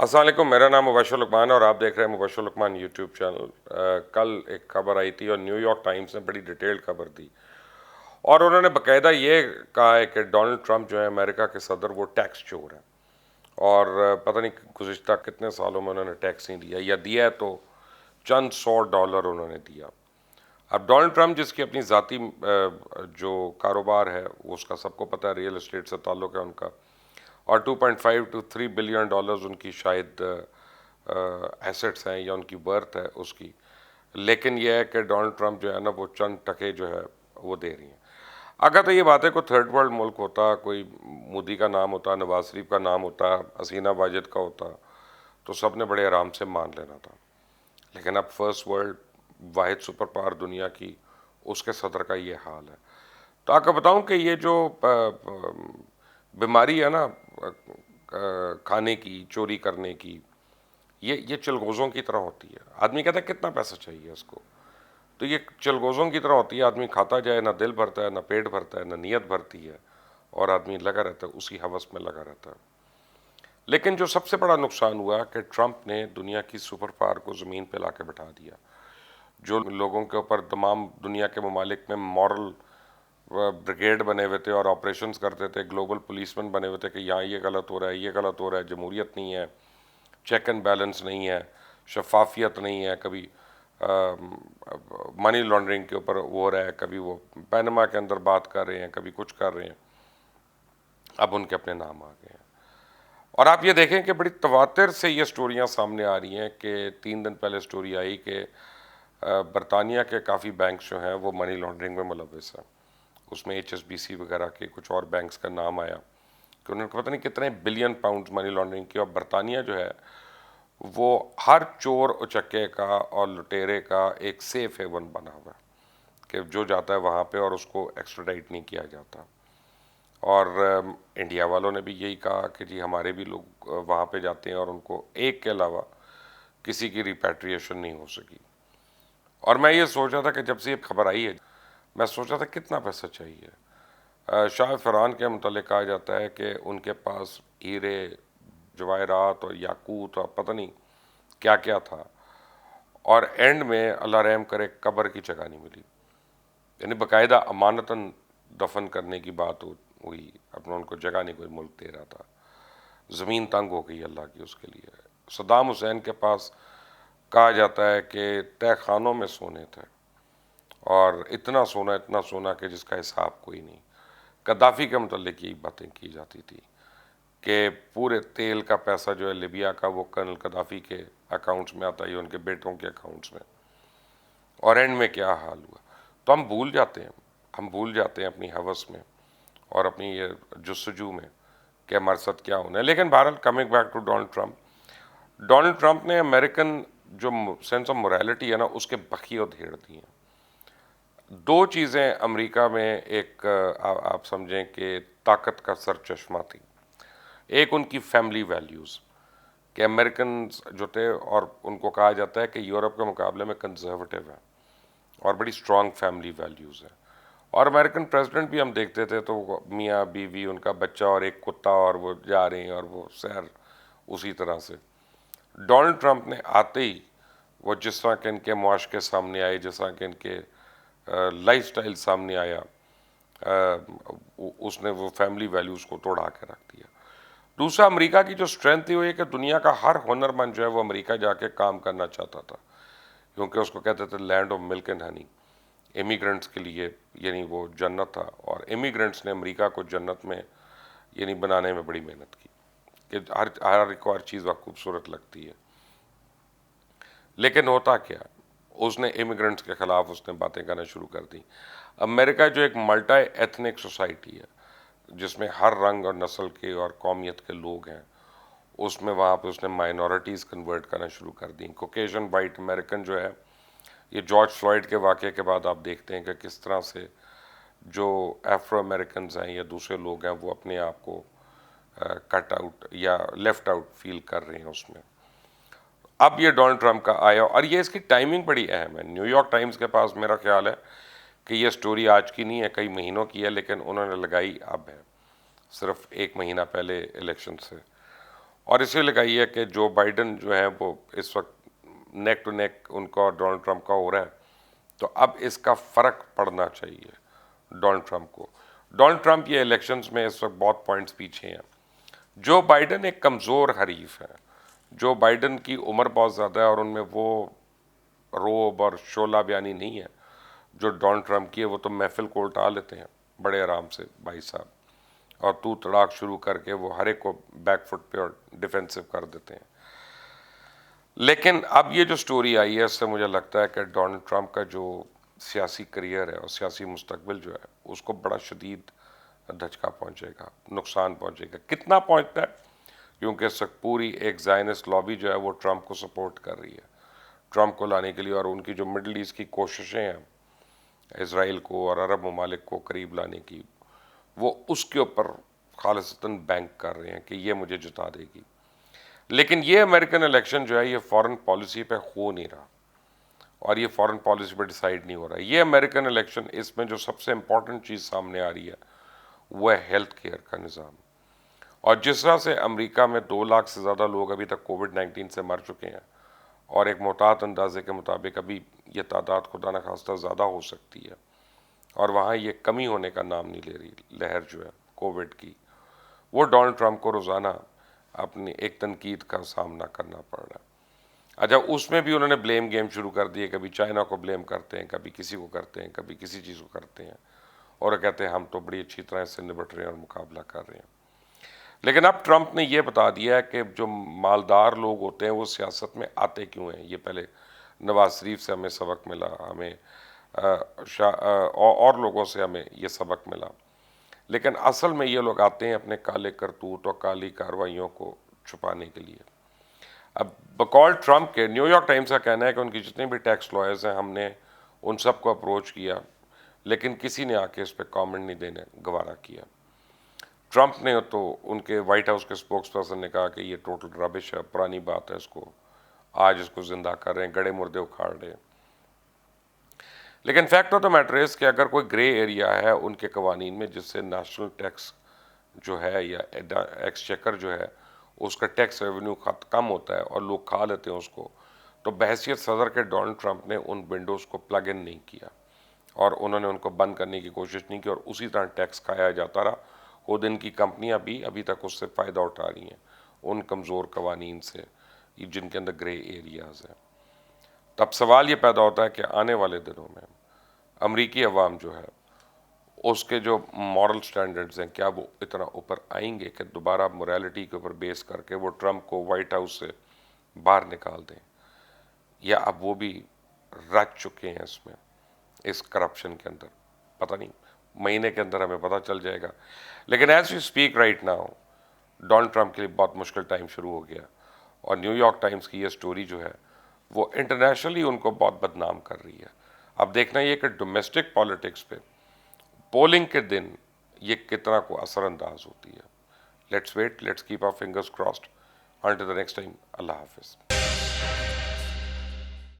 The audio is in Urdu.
السلام علیکم، میرا نام مبشر لقمان ہے اور آپ دیکھ رہے ہیں مبشر لقمان یوٹیوب چینل۔ کل ایک خبر آئی تھی اور نیو یارک ٹائمز نے بڑی ڈیٹیلڈ خبر دی اور انہوں نے باقاعدہ یہ کہا ہے کہ ڈونلڈ ٹرمپ جو ہے امریکہ کے صدر وہ ٹیکس چور ہے، اور پتہ نہیں گزشتہ کتنے سالوں میں انہوں نے ٹیکس نہیں دیا، یا دیا ہے تو چند $100 انہوں نے دیا۔ اب ڈونلڈ ٹرمپ جس کی اپنی ذاتی جو کاروبار ہے وہ اس کا سب کو پتہ ہے، ریئل اسٹیٹ سے تعلق ہے ان کا، اور 2.5 to 3 بلین ڈالرز ان کی شاید ایسٹس ہیں یا ان کی برتھ ہے اس کی، لیکن یہ ہے کہ ڈونلڈ ٹرمپ جو ہے نا وہ چند ٹکے جو ہے وہ دے رہی ہیں۔ اگر تو یہ بات ہے کوئی تھرڈ ورلڈ ملک ہوتا، کوئی مودی کا نام ہوتا، نواز شریف کا نام ہوتا، حسینہ واجد کا ہوتا، تو سب نے بڑے آرام سے مان لینا تھا، لیکن اب فرسٹ ورلڈ واحد سپر پاور دنیا کی، اس کے صدر کا یہ حال ہے۔ تو آپ کو بتاؤں کہ یہ جو بیماری ہے نا کھانے کی، چوری کرنے کی، یہ چلغوزوں کی طرح ہوتی ہے۔ آدمی کہتا ہے کتنا پیسہ چاہیے اس کو، تو یہ چلغوزوں کی طرح ہوتی ہے، آدمی کھاتا جائے، نہ دل بھرتا ہے، نہ پیٹ بھرتا ہے، نہ نیت بھرتی ہے، اور آدمی لگا رہتا ہے اسی ہوس میں لگا رہتا ہے۔ لیکن جو سب سے بڑا نقصان ہوا کہ ٹرمپ نے دنیا کی سپر پاور کو زمین پہ لا کے بٹھا دیا۔ جو لوگوں کے اوپر تمام دنیا کے ممالک میں مورل بریگیڈ بنے ہوئے تھے اور آپریشنز کرتے تھے، گلوبل پولیس مین بنے ہوئے تھے کہ یہاں یہ غلط ہو رہا ہے، یہ غلط ہو رہا ہے، جمہوریت نہیں ہے، چیک اینڈ بیلنس نہیں ہے، شفافیت نہیں ہے، کبھی منی لانڈرنگ کے اوپر وہ ہو رہا ہے، کبھی وہ پینما کے اندر بات کر رہے ہیں، کبھی کچھ کر رہے ہیں، اب ان کے اپنے نام آ گئے ہیں۔ اور آپ یہ دیکھیں کہ بڑی تواتر سے یہ سٹوریاں سامنے آ رہی ہیں کہ 3 دن پہلے سٹوری آئی کہ برطانیہ کے کافی بینکس جو ہیں وہ منی لانڈرنگ میں ملوث ہیں، اس میں HSBC وغیرہ کے کچھ اور بینکس کا نام آیا کہ انہوں نے پتہ نہیں کتنے بلین پاؤنڈز منی لانڈرنگ کی، اور برطانیہ جو ہے وہ ہر چور اچکے کا اور لٹیرے کا ایک سیف ہیون بنا ہوا ہے کہ جو جاتا ہے وہاں پہ اور اس کو ایکسٹراڈائٹ نہیں کیا جاتا۔ اور انڈیا والوں نے بھی یہی کہا کہ جی ہمارے بھی لوگ وہاں پہ جاتے ہیں اور ان کو ایک کے علاوہ کسی کی ریپیٹریشن نہیں ہو سکی۔ اور میں یہ سوچ رہا تھا کہ جب سے یہ خبر آئی ہے، میں سوچ رہا تھا کتنا پیسہ چاہیے۔ شاہ فرحان کے متعلق کہا جاتا ہے کہ ان کے پاس ہیرے، جواہرات اور یاقوت اور پتہ نہیں کیا کیا تھا، اور اینڈ میں اللہ رحم کرے قبر کی جگہ نہیں ملی، یعنی باقاعدہ امانتاً دفن کرنے کی بات ہوئی، اپنا ان کو جگہ نہیں کوئی ملک دے رہا تھا، زمین تنگ ہو گئی اللہ کی اس کے لیے۔ صدام حسین کے پاس کہا جاتا ہے کہ تہ خانوں میں سونے تھے، اور اتنا سونا کہ جس کا حساب کوئی نہیں۔ قذافی کے متعلق یہی باتیں کی جاتی تھی کہ پورے تیل کا پیسہ جو ہے لیبیا کا وہ کرنل قذافی کے اکاؤنٹس میں آتا ہے، ان کے بیٹوں کے اکاؤنٹس میں، اور اینڈ میں کیا حال ہوا۔ تو ہم بھول جاتے ہیں اپنی ہوس میں اور اپنی یہ جستجو میں کہ مرصد کیا ہونا ہے۔ لیکن بہرحال coming back to Donald Trump نے امریکن جو سینس آف مورالٹی ہے نا اس کے بخیے دھیڑ دی ہیں۔ دو چیزیں امریکہ میں ایک آپ سمجھیں کہ طاقت کا سر چشمہ تھی۔ ایک ان کی فیملی ویلیوز کہ امریکنز جو تھے، اور ان کو کہا جاتا ہے کہ یورپ کے مقابلے میں کنزرویٹو ہیں اور بڑی اسٹرانگ فیملی ویلیوز ہیں۔ اور امریکن پریزیڈنٹ بھی ہم دیکھتے تھے تو میاں بیوی، ان کا بچہ اور ایک کتا، اور وہ جا رہے ہیں اور وہ سیر اسی طرح سے۔ ڈونلڈ ٹرمپ نے آتے ہی وہ جس طرح کہ ان کے معاشقے سامنے آئے، جس طرح کہ ان کے لائف سٹائل سامنے آیا، اس نے وہ فیملی ویلیوز کو توڑا کے رکھ دیا۔ دوسرا، امریکہ کی جو اسٹرینتھ تھی وہ یہ کہ دنیا کا ہر ہنرمند جو ہے وہ امریکہ جا کے کام کرنا چاہتا تھا، کیونکہ اس کو کہتے تھے land of milk and honey, immigrants کے لیے یعنی وہ جنت تھا، اور امیگرنٹس نے امریکہ کو جنت میں یعنی بنانے میں بڑی محنت کی کہ ہر ایک اور چیز وہ خوبصورت لگتی ہے۔ لیکن ہوتا کیا، اس نے امیگرنٹس کے خلاف اس نے باتیں کرنا شروع کر دی۔ امریکہ جو ایک ملٹی ایتھنک سوسائٹی ہے جس میں ہر رنگ اور نسل کے اور قومیت کے لوگ ہیں، اس میں وہاں پہ اس نے مائنورٹیز کنورٹ کرنا شروع کر دیں۔ کوکیشن وائٹ امریکن جو ہے، یہ جارج فلائیڈ کے واقعے کے بعد آپ دیکھتے ہیں کہ کس طرح سے جو ایفرو امریکنز ہیں یا دوسرے لوگ ہیں وہ اپنے آپ کو کٹ آؤٹ یا لیفٹ آؤٹ فیل کر رہے ہیں اس میں۔ اب یہ ڈونلڈ ٹرمپ کا آیا، اور یہ اس کی ٹائمنگ بڑی اہم ہے۔ نیو یارک ٹائمز کے پاس میرا خیال ہے کہ یہ سٹوری آج کی نہیں ہے، کئی مہینوں کی ہے، لیکن انہوں نے لگائی اب ہے، صرف 1 مہینہ پہلے الیکشن سے۔ اور اسی لیے کہی ہے کہ جو بائیڈن جو ہے وہ اس وقت نیک ٹو نیک ان کا اور ڈونلڈ ٹرمپ کا ہو رہا ہے، تو اب اس کا فرق پڑنا چاہیے ڈونلڈ ٹرمپ کو. ڈونلڈ ٹرمپ یہ الیکشنز میں اس وقت بہت پوائنٹس پیچھے ہیں. جو بائیڈن ایک کمزور حریف ہے، جو بائیڈن کی عمر بہت زیادہ ہے اور ان میں وہ روب اور شعلہ بیانی نہیں ہے جو ڈونلڈ ٹرمپ کی ہے. وہ تو محفل کو الٹا لیتے ہیں بڑے آرام سے بھائی صاحب، اور تو تڑاک شروع کر کے وہ ہر ایک کو بیک فٹ پہ اور ڈیفینسو کر دیتے ہیں. لیکن اب یہ جو سٹوری آئی ہے اس سے مجھے لگتا ہے کہ ڈونلڈ ٹرمپ کا جو سیاسی کریئر ہے اور سیاسی مستقبل جو ہے اس کو بڑا شدید دھچکا پہنچے گا، نقصان پہنچے گا. کتنا پہنچتا ہے؟ کیونکہ اس وقت پوری ایک زائنسٹ لابی جو ہے وہ ٹرمپ کو سپورٹ کر رہی ہے، ٹرمپ کو لانے کے لیے. اور ان کی جو مڈل ایسٹ کی کوششیں ہیں اسرائیل کو اور عرب ممالک کو قریب لانے کی، وہ اس کے اوپر خالصتاً بینک کر رہے ہیں کہ یہ مجھے جتا دے گی. لیکن یہ امریکن الیکشن جو ہے یہ فورن پالیسی پہ ہو نہیں رہا، اور یہ فورن پالیسی پہ ڈیسائیڈ نہیں ہو رہا ہے. یہ امریکن الیکشن، اس میں جو سب سے امپورٹنٹ چیز سامنے آ رہی ہے وہ ہے ہیلتھ کیئر کا نظام. اور جس طرح سے امریکہ میں 2 لاکھ سے زیادہ لوگ ابھی تک کووڈ-19 سے مر چکے ہیں، اور ایک محتاط اندازے کے مطابق ابھی یہ تعداد خدا نخواستہ زیادہ ہو سکتی ہے، اور وہاں یہ کمی ہونے کا نام نہیں لے رہی لہر جو ہے کووڈ کی، وہ ڈونلڈ ٹرمپ کو روزانہ اپنی ایک تنقید کا سامنا کرنا پڑ رہا ہے. اچھا، اس میں بھی انہوں نے بلیم گیم شروع کر دیے. کبھی چائنا کو بلیم کرتے ہیں، کبھی کسی کو کرتے ہیں، کبھی کسی چیز کو کرتے ہیں، اور کہتے ہیں ہم تو بڑی اچھی طرح سے نبٹ رہے ہیں اور مقابلہ کر رہے ہیں. لیکن اب ٹرمپ نے یہ بتا دیا ہے کہ جو مالدار لوگ ہوتے ہیں وہ سیاست میں آتے کیوں ہیں. یہ پہلے نواز شریف سے ہمیں سبق ملا، ہمیں اور لوگوں سے ہمیں یہ سبق ملا. لیکن اصل میں یہ لوگ آتے ہیں اپنے کالے کرتوت اور کالی کارروائیوں کو چھپانے کے لیے. اب بقول ٹرمپ کے، نیو یارک ٹائمز کا کہنا ہے کہ ان کی جتنے بھی ٹیکس لائرز ہیں ہم نے ان سب کو اپروچ کیا، لیکن کسی نے آ کے اس پہ کامنٹ نہیں دینے گوارا کیا. ٹرمپ نے تو ان کے وائٹ ہاؤس کے اسپوکس پرسن نے کہا کہ یہ ٹوٹل ربش ہے، پرانی بات ہے، اس کو آج اس کو زندہ کر رہے ہیں، گڑے مردے اکھاڑ رہے ہیں. لیکن fact of the matter is کہ اگر کوئی گرے ایریا ہے ان کے قوانین میں جس سے نیشنل ٹیکس جو ہے یا ایکسچیکر جو ہے اس کا ٹیکس ریونیو کم ہوتا ہے اور لوگ کھا لیتے ہیں اس کو، تو بحیثیت صدر کے ڈونلڈ ٹرمپ نے ان ونڈوز کو پلگ ان نہیں کیا اور انہوں نے ان کو بند کرنے کی کوشش نہیں کی، اور اسی طرح ٹیکس کھایا جاتا رہا. خود ان کی کمپنیاں بھی ابھی تک اس سے فائدہ اٹھا رہی ہیں ان کمزور قوانین سے جن کے اندر گرے ایریاز ہیں. تب سوال یہ پیدا ہوتا ہے کہ آنے والے دنوں میں امریکی عوام جو ہے اس کے جو مورل سٹینڈرڈز ہیں کیا وہ اتنا اوپر آئیں گے کہ دوبارہ موریلٹی کے اوپر بیس کر کے وہ ٹرمپ کو وائٹ ہاؤس سے باہر نکال دیں، یا اب وہ بھی رچ چکے ہیں اس میں، اس کرپشن کے اندر. پتہ نہیں، مہینے کے اندر ہمیں پتہ چل جائے گا. لیکن as you speak right now Donald Trump کے لیے بہت مشکل ٹائم شروع ہو گیا، اور نیو یارک ٹائمز کی یہ سٹوری جو ہے وہ انٹرنیشنلی ان کو بہت بدنام کر رہی ہے. اب دیکھنا یہ کہ ڈومیسٹک پالیٹکس پہ پولنگ کے دن یہ کتنا کو اثر انداز ہوتی ہے. Let's wait, let's keep our fingers crossed. Until the next time, اللہ حافظ.